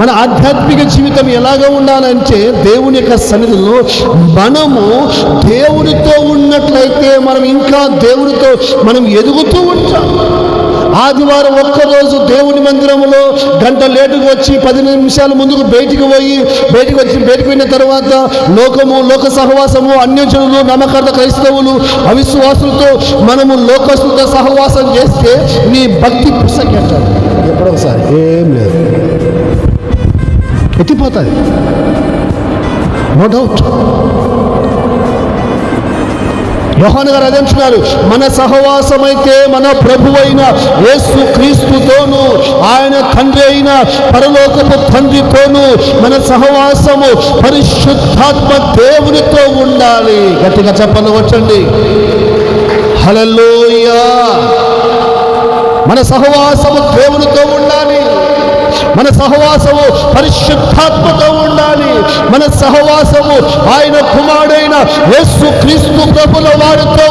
మన ఆధ్యాత్మిక జీవితం ఎలాగ ఉండాలంటే దేవుని యొక్క సన్నిధిలో మనము దేవునితో ఉన్నట్లయితే మనం ఇంకా దేవునితో మనం ఎదుగుతూ ఉంటాం. ఆదివారం ఒక్కరోజు దేవుని మందిరంలో గంట లేటుగా వచ్చి 10 నిమిషాల ముందుకు బయటికి పోయిన తర్వాత లోక సహవాసము, అన్యజనులు, నమ్మకర్త క్రైస్తవులు, అవిశ్వాసులతో మనము లోకస్తులతో సహవాసం చేస్తే నీ భక్తి పుస్తకెట్టాలి. ఎప్పుడొకసారి ఏం లేదు, ఎత్తిపోతుంది, నో డౌట్. యోహాను గారు అదే అంటున్నారు, మన సహవాసమైతే మన ప్రభువైన యేసు క్రీస్తుతోను ఆయన తండ్రి అయిన పరలోకపు తండ్రితోను మన సహవాసము పరిశుద్ధాత్మ దేవునితో ఉండాలి. గట్టిగా చెప్పండి, వచ్చండి. హల్లెలూయా. మన సహవాసము దేవునితో ఉండాలి, మన సహవాసము పరిశుద్ధాత్మతో ఉండాలి, మన సహవాసము ఆయన కుమారుడైన యేసు క్రీస్తు ప్రభుల వారితో